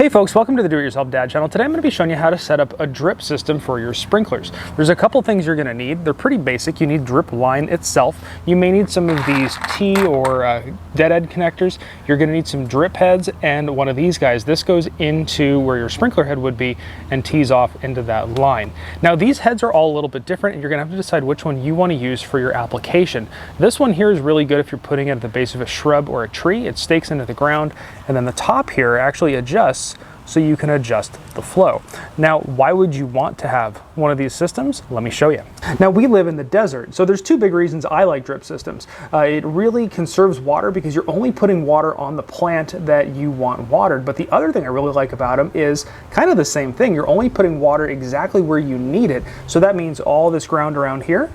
Hey folks, welcome to the Do-It-Yourself-Dad channel. Today I'm going to be showing you how to set up a drip system for your sprinklers. There's a couple things you're going to need. They're pretty basic. You need drip line itself. You may need some of these T or dead-end connectors. You're going to need some drip heads and one of these guys. This goes into where your sprinkler head would be and tees off into that line. Now these heads are all a little bit different and you're going to have to decide which one you want to use for your application. This one here is really good if you're putting it at the base of a shrub or a tree. It stakes into the ground, and then the top here actually adjusts so you can adjust the flow. Now, why would you want to have one of these systems? Let me show you. Now, we live in the desert, so there's two big reasons I like drip systems. It really conserves water because you're only putting water on the plant that you want watered. But the other thing I really like about them is kind of the same thing. You're only putting water exactly where you need it. So that means all this ground around here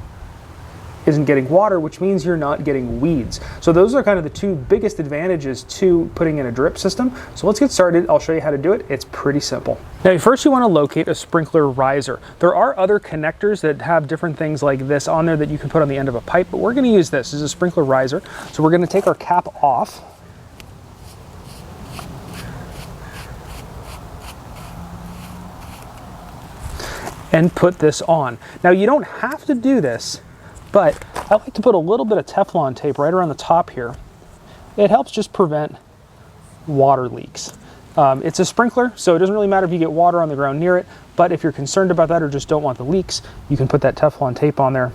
isn't getting water, which means you're not getting weeds. So those are kind of the two biggest advantages to putting in a drip system. So let's get started. I'll show you how to do it. It's pretty simple. Now, first you want to locate a sprinkler riser. There are other connectors that have different things like this on there that you can put on the end of a pipe, but we're going to use this. This is a sprinkler riser. So we're going to take our cap off. And put this on. Now you don't have to do this, but I like to put a little bit of Teflon tape right around the top here. It helps just prevent water leaks. It's a sprinkler, so it doesn't really matter if you get water on the ground near it, but if you're concerned about that or just don't want the leaks, you can put that Teflon tape on there.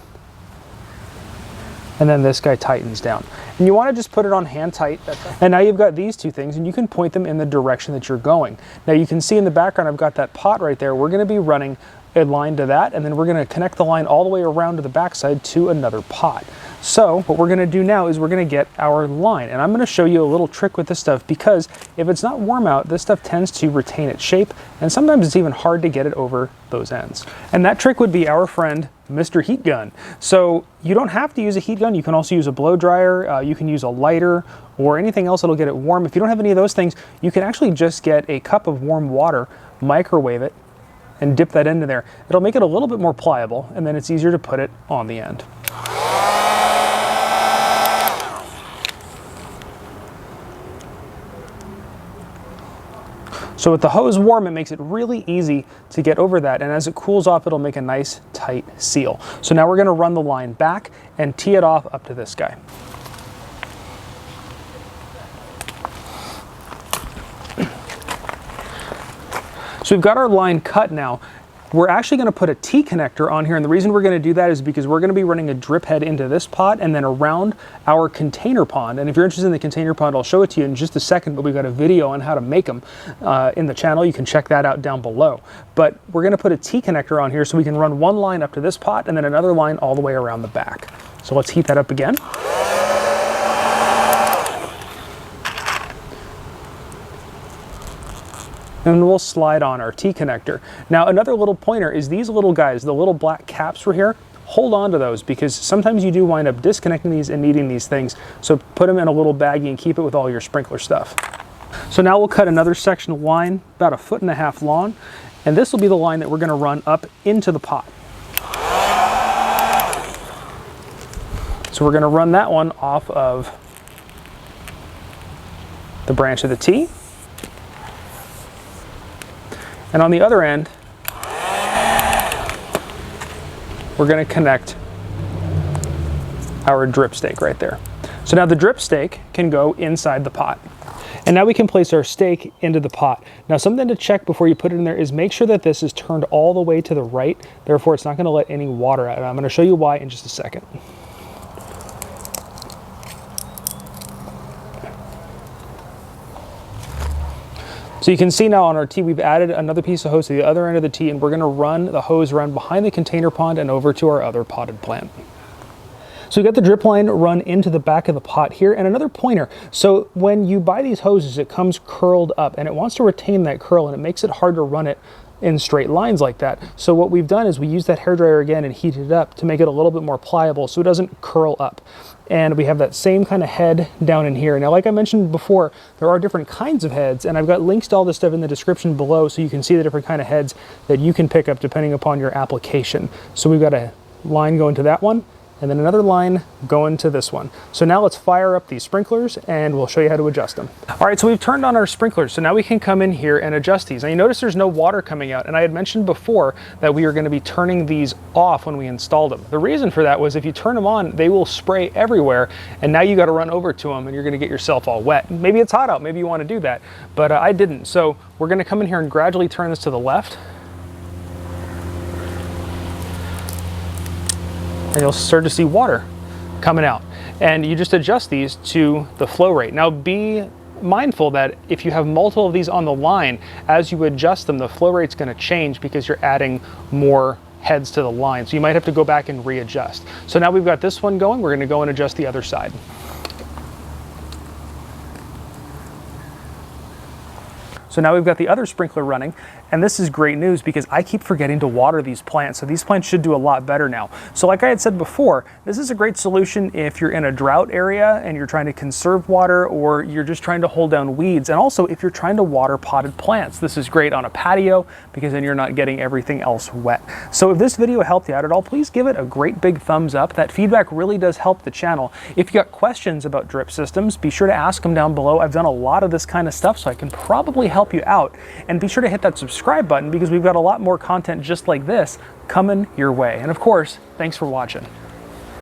And then this guy tightens down. And you want to just put it on hand tight. And now you've got these two things and you can point them in the direction that you're going. Now you can see in the background I've got that pot right there. We're going to be running a line to that, and then we're going to connect the line all the way around to the backside to another pot. So what we're going to do now is we're going to get our line, and I'm going to show you a little trick with this stuff because if it's not warm out, this stuff tends to retain its shape, and sometimes it's even hard to get it over those ends. And that trick would be our friend Mr. Heat Gun. So you don't have to use a heat gun. You can also use a blow dryer. You can use a lighter or anything else that'll get it warm. If you don't have any of those things, you can actually just get a cup of warm water, microwave it, and dip that into there. It'll make it a little bit more pliable, and then it's easier to put it on the end. So with the hose warm, it makes it really easy to get over that, and as it cools off, it'll make a nice tight seal. So now we're gonna run the line back and tee it off up to this guy. So we've got our line cut now. We're actually going to put a T connector on here, and the reason we're going to do that is because we're going to be running a drip head into this pot and then around our container pond. And if you're interested in the container pond, I'll show it to you in just a second, but we've got a video on how to make them in the channel. You can check that out down below. But we're going to put a T connector on here so we can run one line up to this pot and then another line all the way around the back. So let's heat that up again. And we'll slide on our T connector. Now another little pointer is these little guys, the little black caps right here. Hold on to those because sometimes you do wind up disconnecting these and needing these things. So put them in a little baggie and keep it with all your sprinkler stuff. So now we'll cut another section of line about 1.5 feet long, and this will be the line that we're going to run up into the pot. So we're going to run that one off of the branch of the T. And on the other end, we're going to connect our drip stake right there. So now the drip stake can go inside the pot. And now we can place our stake into the pot. Now something to check before you put it in there is make sure that this is turned all the way to the right. Therefore, it's not going to let any water out. And I'm going to show you why in just a second. So you can see now on our T, we've added another piece of hose to the other end of the T, and we're going to run the hose around behind the container pond and over to our other potted plant. So we got the drip line run into the back of the pot here, and another pointer. So when you buy these hoses, it comes curled up, and it wants to retain that curl, and it makes it hard to run it in straight lines like that. So what we've done is we use that hairdryer again and heat it up to make it a little bit more pliable so it doesn't curl up. And we have that same kind of head down in here. Now, like I mentioned before, there are different kinds of heads, and I've got links to all this stuff in the description below so you can see the different kind of heads that you can pick up depending upon your application. So we've got a line going to that one, and then another line going to this one. So now let's fire up these sprinklers and we'll show you how to adjust them. All right, so we've turned on our sprinklers, so now we can come in here and adjust these. Now you notice there's no water coming out, and I had mentioned before that we are going to be turning these off when we installed them. The reason for that was if you turn them on, they will spray everywhere, and now you got to run over to them and you're going to get yourself all wet. Maybe it's hot out, maybe you want to do that, but I didn't. So we're going to come in here and gradually turn this to the left. And you'll start to see water coming out. And you just adjust these to the flow rate. Now be mindful that if you have multiple of these on the line, as you adjust them, the flow rate's gonna change because you're adding more heads to the line. So you might have to go back and readjust. So now we've got this one going, we're gonna go and adjust the other side. So now we've got the other sprinkler running, and this is great news because I keep forgetting to water these plants. So these plants should do a lot better now. So like I had said before, this is a great solution if you're in a drought area and you're trying to conserve water, or you're just trying to hold down weeds. And also if you're trying to water potted plants, this is great on a patio because then you're not getting everything else wet. So if this video helped you out at all, please give it a great big thumbs up. That feedback really does help the channel. If you got questions about drip systems, be sure to ask them down below. I've done a lot of this kind of stuff, so I can probably help you out. And be sure to hit that subscribe button because we've got a lot more content just like this coming your way. And of course, thanks for watching.